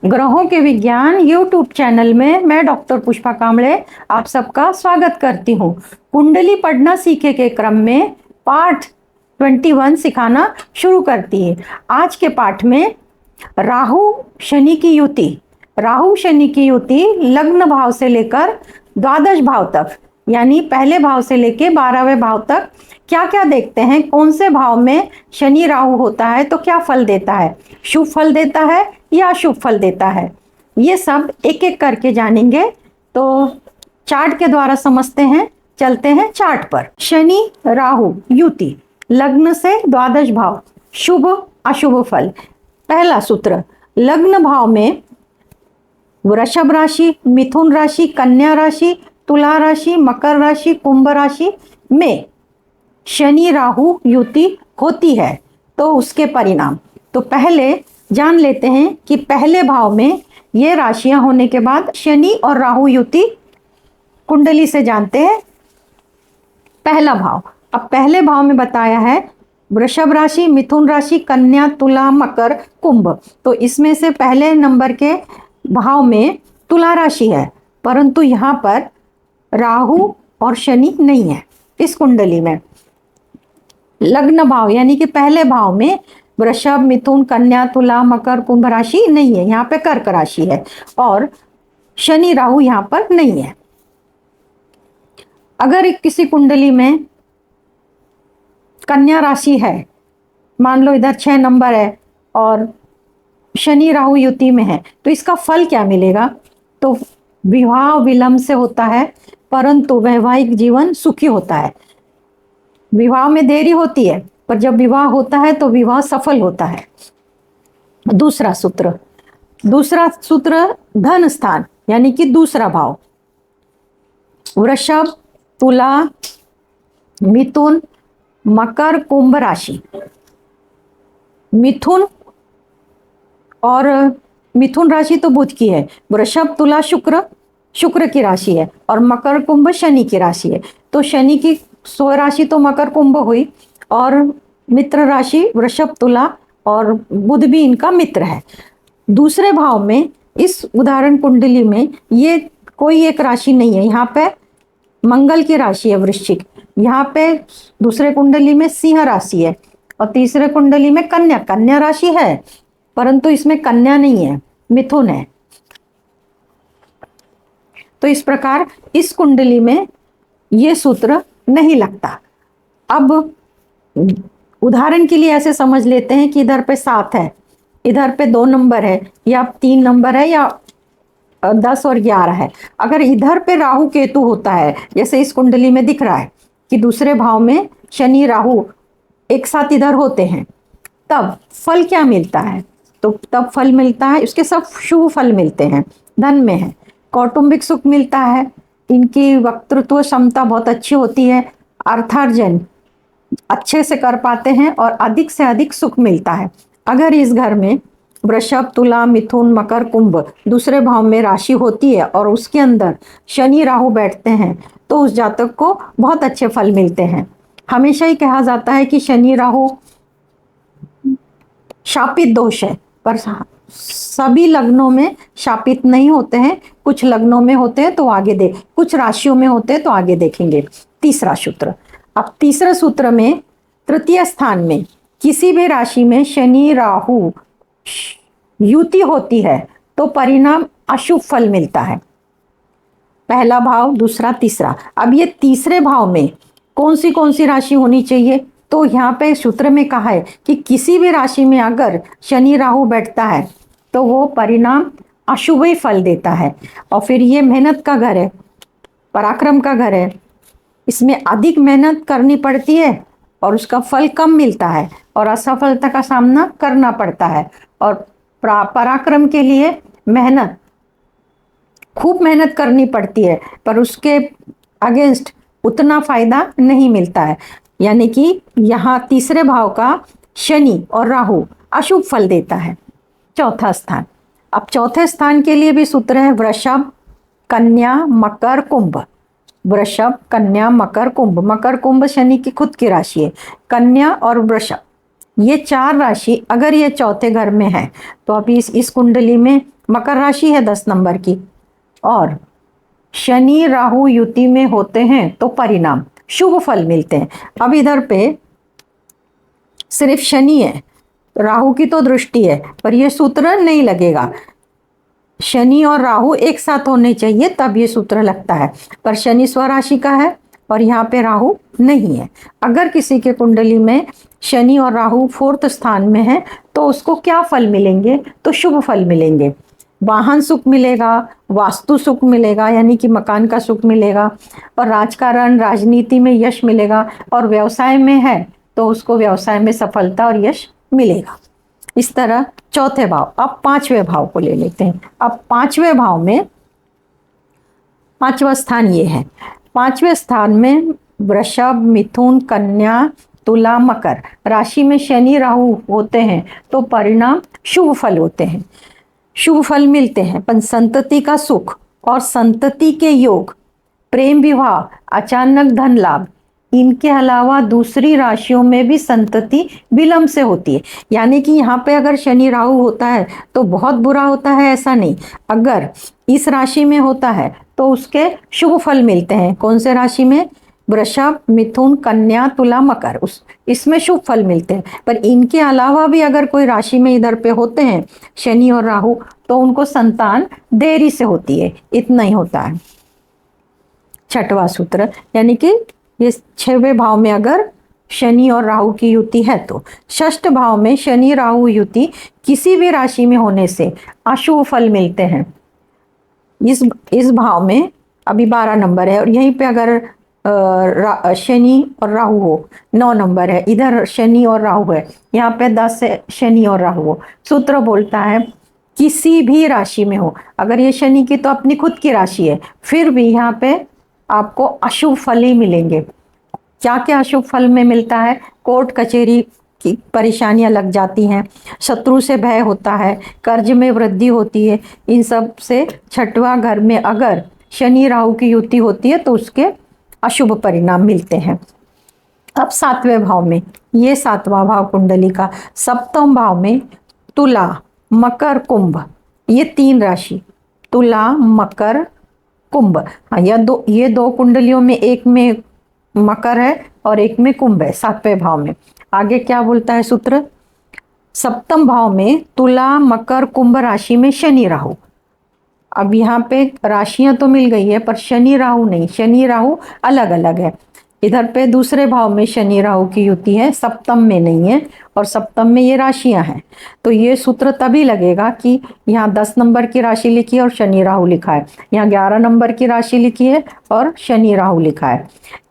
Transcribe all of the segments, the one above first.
ग्रहों के विज्ञान यूट्यूब चैनल में मैं डॉक्टर पुष्पा कांबळे आप सबका स्वागत करती हूँ। कुंडली पढ़ना सीखे के क्रम में पाठ 21 सिखाना शुरू करती है। आज के पाठ में राहु शनि की युति, राहु शनि की युति लग्न भाव से लेकर द्वादश भाव तक, यानी पहले भाव से लेकर 12वें भाव तक क्या क्या देखते हैं, कौन से भाव में शनि राहु होता है तो क्या फल देता है, शुभ फल देता है या अशुभ फल देता है, ये सब एक एक करके जानेंगे। तो चार्ट के द्वारा समझते हैं। चलते हैं चार्ट पर। शनि राहु युति लग्न से द्वादश भाव, शुभ अशुभ फल। पहला सूत्र, लग्न भाव में वृषभ राशि, मिथुन राशि, कन्या राशि, तुला राशि, मकर राशि, कुंभ राशि में शनि राहु युति होती है तो उसके परिणाम। तो पहले जान लेते हैं कि पहले भाव में ये राशियां होने के बाद शनि और राहु युति कुंडली से जानते हैं। पहला भाव, अब पहले भाव में बताया है वृषभ राशि, मिथुन राशि, कन्या, तुला, मकर, कुंभ। तो इसमें से पहले नंबर के भाव में तुला राशि है, परंतु यहाँ पर राहु और शनि नहीं है। इस कुंडली में लग्न भाव यानी कि पहले भाव में वृषभ, मिथुन, कन्या, तुला, मकर, कुंभ राशि नहीं है, यहाँ पे कर्क राशि है और शनि राहु यहाँ पर नहीं है। अगर किसी कुंडली में कन्या राशि है, मान लो इधर 6 नंबर है और शनि राहु युति में है, तो इसका फल क्या मिलेगा? तो विवाह विलंब से होता है परंतु वैवाहिक जीवन सुखी होता है। विवाह में देरी होती है पर जब विवाह होता है तो विवाह सफल होता है। दूसरा सूत्र धन स्थान यानी कि दूसरा भाव, वृषभ, तुला, मिथुन, मकर, कुंभ राशि। मिथुन राशि तो बुध की है, वृषभ, तुला शुक्र की राशि है और मकर, कुंभ शनि की राशि है। तो शनि की स्व राशि तो मकर कुंभ हुई और मित्र राशि वृषभ, तुला और बुध भी इनका मित्र है। दूसरे भाव में इस उदाहरण कुंडली में ये कोई एक राशि नहीं है, यहाँ पे मंगल की राशि है वृश्चिक, यहाँ पे दूसरे कुंडली में सिंह राशि है और तीसरे कुंडली में कन्या राशि है, परंतु इसमें कन्या नहीं है, मिथुन है। तो इस प्रकार इस कुंडली में ये सूत्र नहीं लगता। अब उदाहरण के लिए ऐसे समझ लेते हैं कि इधर पे 7 है, इधर पे 2 नंबर है या 3 नंबर है या 10 और 11 है। अगर इधर पे राहु केतु होता है, जैसे इस कुंडली में दिख रहा है कि दूसरे भाव में शनि राहु एक साथ इधर होते हैं, तब फल क्या मिलता है? तो तब फल मिलता है, उसके सब शुभ फल मिलते हैं। धन में है, कौटुंबिक सुख मिलता है, इनकी वक्तृत्व क्षमता बहुत अच्छी होती है, अर्थार्जन अच्छे से कर पाते हैं और अधिक से अधिक सुख मिलता है। अगर इस घर में वृषभ, तुला, मिथुन, मकर, कुंभ दूसरे भाव में राशि होती है और उसके अंदर शनि राहु बैठते हैं तो उस जातक को बहुत अच्छे फल मिलते हैं। हमेशा ही कहा जाता है कि शनि राहु शापित दोष है, पर सभी लग्नों में शापित नहीं होते हैं, कुछ लग्नों में होते हैं तो आगे कुछ राशियों में होते हैं तो आगे देखेंगे। तीसरा सूत्र, अब तीसरे सूत्र में तृतीय स्थान में किसी भी राशि में शनि राहु युति होती है तो परिणाम अशुभ फल मिलता है। पहला भाव, दूसरा, तीसरा। अब ये तीसरे भाव में कौन सी राशि होनी चाहिए? तो यहाँ पे सूत्र में कहा है कि किसी भी राशि में अगर शनि राहु बैठता है तो वो परिणाम अशुभ ही फल देता है। और फिर ये मेहनत का घर है, पराक्रम का घर है, इसमें अधिक मेहनत करनी पड़ती है और उसका फल कम मिलता है और असफलता का सामना करना पड़ता है। और पराक्रम के लिए खूब मेहनत करनी पड़ती है पर उसके अगेंस्ट उतना फायदा नहीं मिलता है। यानी कि यहाँ तीसरे भाव का शनि और राहु अशुभ फल देता है। चौथा स्थान, अब चौथे स्थान के लिए भी सूत्र है वृषभ, कन्या, मकर, कुंभ। वृषभ, कन्या, मकर, कुंभ। मकर, कुंभ शनि की खुद की राशि है, कन्या और वृषभ ये 4 राशि अगर ये चौथे घर में है तो अभी इस कुंडली में मकर राशि है 10 नंबर की, और शनि राहु युति में होते हैं तो परिणाम शुभ फल मिलते हैं। अब इधर पे सिर्फ शनि है, राहु की तो दृष्टि है, पर यह सूत्र नहीं लगेगा। शनि और राहु एक साथ होने चाहिए तब ये सूत्र लगता है, पर शनि स्वराशि का है और यहाँ पे राहु नहीं है। अगर किसी के कुंडली में शनि और राहु 4th स्थान में है तो उसको क्या फल मिलेंगे? तो शुभ फल मिलेंगे। वाहन सुख मिलेगा, वास्तु सुख मिलेगा यानी कि मकान का सुख मिलेगा, और राजकारण राजनीति में यश मिलेगा, और व्यवसाय में है तो उसको व्यवसाय में सफलता और यश मिलेगा। इस तरह चौथे भाव। अब 5वें भाव को ले लेते हैं। अब 5वें भाव में 5वां स्थान ये है। 5वें स्थान में वृषभ, मिथुन, कन्या, तुला, मकर राशि में शनि राहु होते हैं तो परिणाम शुभ फल होते हैं, शुभ फल मिलते हैं। पर संतति का सुख और संतति के योग, प्रेम विवाह, अचानक धन लाभ, इनके अलावा दूसरी राशियों में भी संतति विलंब से होती है। यानी कि यहाँ पे अगर शनि राहु होता है तो बहुत बुरा होता है ऐसा नहीं, अगर इस राशि में होता है तो उसके शुभ फल मिलते हैं। कौन से राशि में? वृषभ, मिथुन, कन्या, तुला, मकर, इसमें शुभ फल मिलते हैं। पर इनके अलावा भी अगर कोई राशि में इधर पे होते हैं शनि और राहु तो उनको संतान देरी से होती है, इतना ही होता है। 6वां सूत्र, यानी कि ये 6वें भाव में अगर शनि और राहु की युति है तो 6ठ भाव में शनि राहु युति किसी भी राशि में होने से अशुभ फल मिलते हैं। इस भाव में अभी 12 नंबर है और यहीं पे अगर शनि और राहु हो, 9 नंबर है, इधर शनि और राहु है, यहाँ पे 10 है शनि और राहु हो। सूत्र बोलता है किसी भी राशि में हो, अगर ये शनि की तो अपनी खुद की राशि है, फिर भी यहाँ पे आपको अशुभ फल ही मिलेंगे। क्या क्या अशुभ फल में मिलता है? कोर्ट कचहरी की परेशानियां लग जाती हैं, शत्रु से भय होता है, कर्ज में वृद्धि होती है। इन सब से 6वां घर में अगर शनि राहु की युति होती है तो उसके अशुभ परिणाम मिलते हैं। अब 7वें भाव में, ये 7वां भाव कुंडली का 7वां भाव में तुला, मकर, कुंभ, ये 3 राशि, तुला, मकर, कुंभ। हाँ, ये दो कुंडलियों में एक में मकर है और एक में कुंभ है 7वें भाव में। आगे क्या बोलता है सूत्र? 7वें भाव में तुला, मकर, कुंभ राशि में शनि राहु। अब यहाँ पे राशियां तो मिल गई है पर शनि राहु नहीं, शनि राहु अलग अलग है। इधर पे दूसरे भाव में शनि राहु की युति है, 7वें में नहीं है, और 7वें में ये राशियां हैं। तो ये सूत्र तभी लगेगा कि यहाँ 10 नंबर की राशि लिखी है और शनि राहु लिखा है, यहाँ 11 नंबर की राशि लिखी है और शनि राहु लिखा है।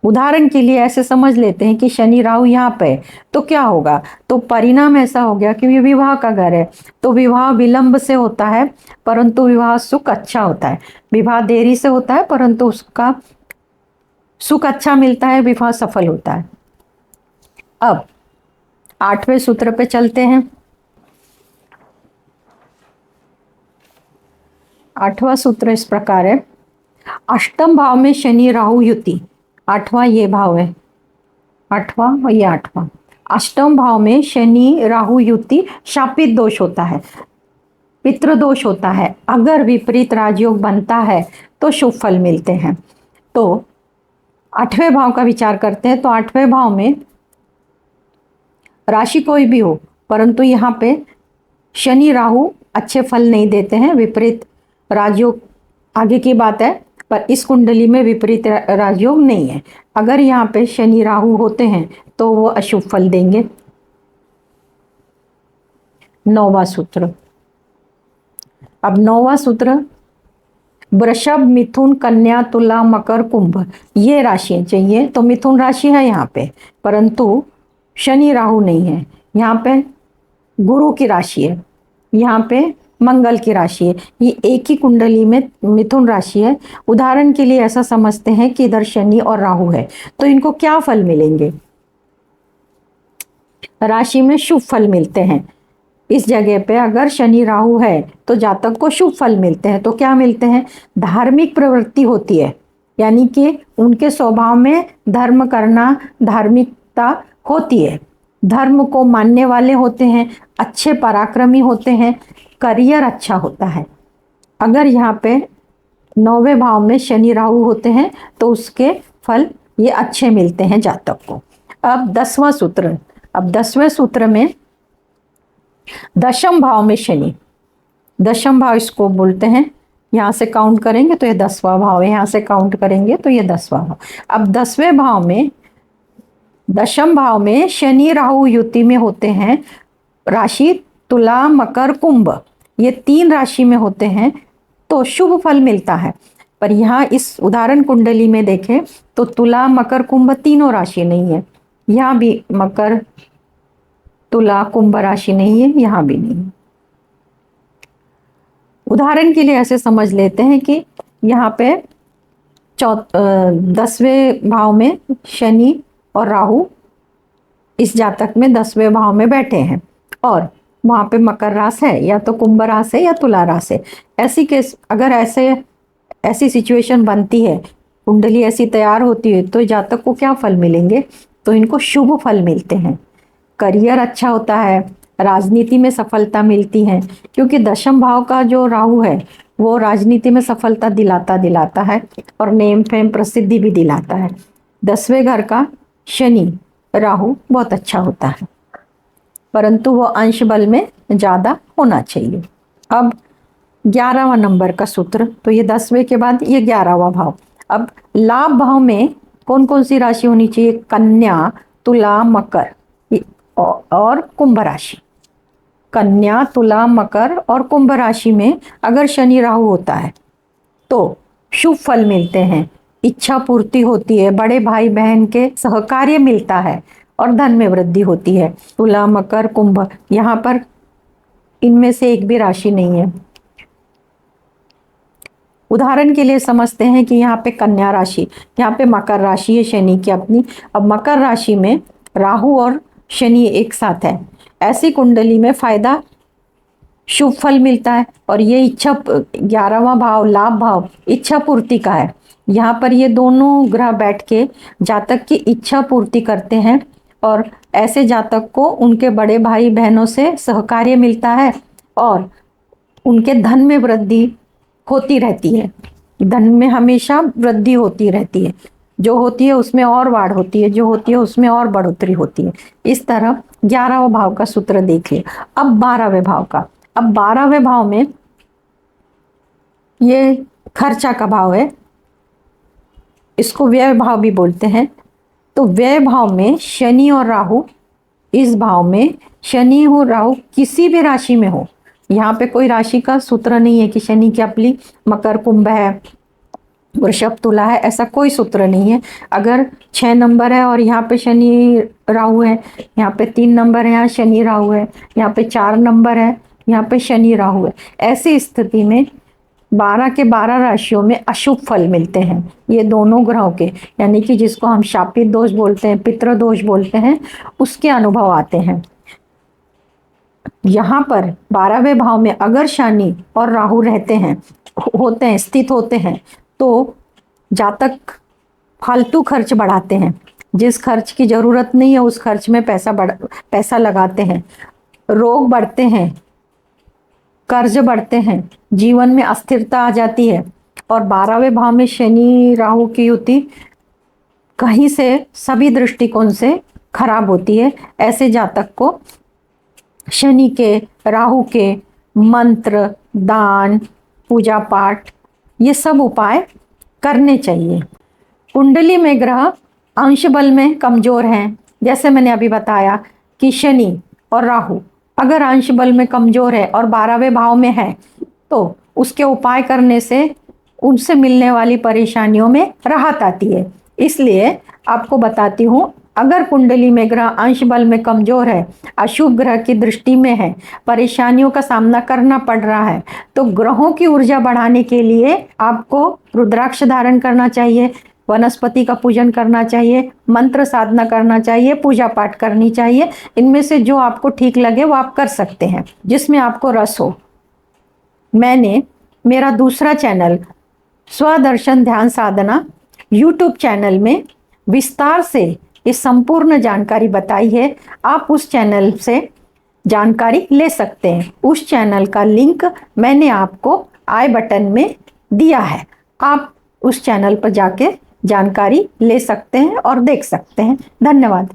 उदाहरण के लिए ऐसे समझ लेते हैं कि शनि राहु यहाँ पे है तो क्या होगा? तो परिणाम ऐसा हो गया कि ये विवाह का घर है तो विवाह विलंब से होता है परंतु विवाह सुख अच्छा होता है। विवाह देरी से होता है परंतु उसका सुख अच्छा मिलता है, विवाह सफल होता है। अब 8वें सूत्र पे चलते हैं। 8वां सूत्र इस प्रकार है। 8वें भाव में शनि राहु युति, 8वां ये भाव है, 8वां और ये 8वां। 8वें भाव में शनि राहु युति शापित दोष होता है, पितृदोष होता है। अगर विपरीत राजयोग बनता है तो शुभ फल मिलते हैं। तो 8वें भाव का विचार करते हैं तो 8वें भाव में राशि कोई भी हो परंतु यहाँ पे शनि राहु अच्छे फल नहीं देते हैं, विपरीत राजयोग आगे की बात है, पर इस कुंडली में विपरीत राजयोग नहीं है। अगर यहाँ पे शनि राहु होते हैं तो वो अशुभ फल देंगे। 9वां सूत्र। अब 9वां सूत्र, वृषभ, मिथुन, कन्या, तुला, मकर, कुंभ, ये राशियां चाहिए। तो मिथुन राशि है यहाँ पे परंतु शनि राहु नहीं है, यहाँ पे गुरु की राशि है, यहाँ पे मंगल की राशि है। ये एक ही कुंडली में मिथुन राशि है। उदाहरण के लिए ऐसा समझते हैं कि इधर शनि और राहु है तो इनको क्या फल मिलेंगे? राशि में शुभ फल मिलते हैं। इस जगह पे अगर शनि राहु है तो जातक को शुभ फल मिलते हैं। तो क्या मिलते हैं? धार्मिक प्रवृत्ति होती है, यानी कि उनके स्वभाव में धर्म करना, धार्मिकता होती है, धर्म को मानने वाले होते हैं, अच्छे पराक्रमी होते हैं, करियर अच्छा होता है। अगर यहाँ पे 9वें भाव में शनि राहु होते हैं तो उसके फल ये अच्छे मिलते हैं जातक को। अब 10वां सूत्र, अब 10वें सूत्र में दशम भाव में शनि, दशम भाव इसको बोलते हैं, यहाँ से काउंट करेंगे तो ये 10वां भाव है, यहाँ से काउंट करेंगे तो ये 10वां भाव। अब 10वें भाव में, दशम भाव में शनि राहु युति में होते हैं, राशि तुला मकर कुंभ, ये 3 राशि में होते हैं तो शुभ फल मिलता है। पर यहाँ इस उदाहरण कुंडली में देखें तो तुला मकर कुंभ तीनों राशि नहीं है, यहाँ भी मकर तुला कुंभ राशि नहीं है, यहाँ भी नहीं है। उदाहरण के लिए ऐसे समझ लेते हैं कि यहाँ पे 10वें भाव में शनि और राहु इस जातक में 10वें भाव में बैठे हैं और वहाँ पे मकर राशि है या तो कुंभ राशि है या तुला राशि है। ऐसी केस अगर ऐसी सिचुएशन बनती है, कुंडली ऐसी तैयार होती है, तो जातक को क्या फल मिलेंगे? तो इनको शुभ फल मिलते हैं, करियर अच्छा होता है, राजनीति में सफलता मिलती है, क्योंकि दशम भाव का जो राहु है वो राजनीति में सफलता दिलाता है और नेम फेम प्रसिद्धि भी दिलाता है। 10वें घर का शनि राहु बहुत अच्छा होता है, परंतु वो अंश बल में ज़्यादा होना चाहिए। अब 11वां नंबर का सूत्र, तो ये 10वें के बाद ये 11वां भाव। अब लाभ भाव में कौन कौन सी राशि होनी चाहिए? कन्या, तुला, मकर और कुंभ राशि। कन्या, तुला, मकर और कुंभ राशि में अगर शनि राहु होता है तो शुभ फल मिलते हैं, इच्छा पूर्ति होती है, बड़े भाई बहन के सहकार्य मिलता है और धन में वृद्धि होती है। तुला, मकर, कुंभ, यहाँ पर इनमें से एक भी राशि नहीं है। उदाहरण के लिए समझते हैं कि यहाँ पे कन्या राशि, यहाँ पे मकर राशि है शनि की अपनी। अब मकर राशि में राहु और शनि एक साथ है, ऐसी कुंडली में फायदा शुभ फल मिलता है और ये इच्छा 11वां भाव लाभ भाव इच्छा पूर्ति का है। यहाँ पर ये दोनों ग्रह बैठ के जातक की इच्छा पूर्ति करते हैं और ऐसे जातक को उनके बड़े भाई बहनों से सहकार्य मिलता है और उनके धन में वृद्धि होती रहती है। धन में हमेशा वृद्धि होती रहती है, जो होती है उसमें और बाढ़ होती है, जो होती है उसमें और बढ़ोतरी होती है। इस तरह 11वां भाव का सूत्र देखिए। अब 12वें भाव का, अब 12वें भाव में ये खर्चा का भाव है, इसको व्यय भाव भी बोलते हैं। तो व्यय भाव में शनि और राहु, इस भाव में शनि हो राहु किसी भी राशि में हो, यहाँ पे कोई राशि का सूत्र नहीं है कि शनि की अपनी मकर कुंभ है वृषभ तुला है, ऐसा कोई सूत्र नहीं है। अगर 6 नंबर है और यहाँ पे शनि राहु है, यहाँ पे 3 नंबर है, यहाँ शनि राहु है, यहाँ पे 4 नंबर है, यहाँ पे शनि राहु है, ऐसी स्थिति में 12 के 12 राशियों में अशुभ फल मिलते हैं ये दोनों ग्रहों के, यानी कि जिसको हम शापित दोष बोलते हैं, पितृ दोष बोलते हैं, उसके अनुभव आते हैं। यहाँ पर 12वें भाव में अगर शनि और राहु रहते हैं, होते हैं, स्थित होते हैं, तो जातक फालतू खर्च बढ़ाते हैं, जिस खर्च की जरूरत नहीं है उस खर्च में पैसा लगाते हैं, रोग बढ़ते हैं, कर्ज बढ़ते हैं, जीवन में अस्थिरता आ जाती है। और 12वें भाव में शनि राहु की युति कहीं से सभी दृष्टिकोण से खराब होती है। ऐसे जातक को शनि के राहु के मंत्र, दान, पूजा पाठ ये सब उपाय करने चाहिए। कुंडली में ग्रह अंश बल में कमजोर हैं, जैसे मैंने अभी बताया कि शनि और राहु अगर अंश बल में कमजोर है और 12वें भाव में है तो उसके उपाय करने से उनसे मिलने वाली परेशानियों में राहत आती है। इसलिए आपको बताती हूँ, अगर कुंडली में ग्रह अंश बल में कमजोर है, अशुभ ग्रह की दृष्टि में है, परेशानियों का सामना करना पड़ रहा है, तो ग्रहों की ऊर्जा बढ़ाने के लिए आपको रुद्राक्ष धारण करना चाहिए, वनस्पति का पूजन करना चाहिए, मंत्र साधना करना चाहिए, पूजा पाठ करनी चाहिए। इनमें से जो आपको ठीक लगे वो आप कर सकते हैं, जिसमें आपको रस हो। मैंने मेरा दूसरा चैनल स्वदर्शन ध्यान साधना यूट्यूब चैनल में विस्तार से इस संपूर्ण जानकारी बताई है। आप उस चैनल से जानकारी ले सकते हैं। उस चैनल का लिंक मैंने आपको आई बटन में दिया है, आप उस चैनल पर जाके जानकारी ले सकते हैं और देख सकते हैं। धन्यवाद।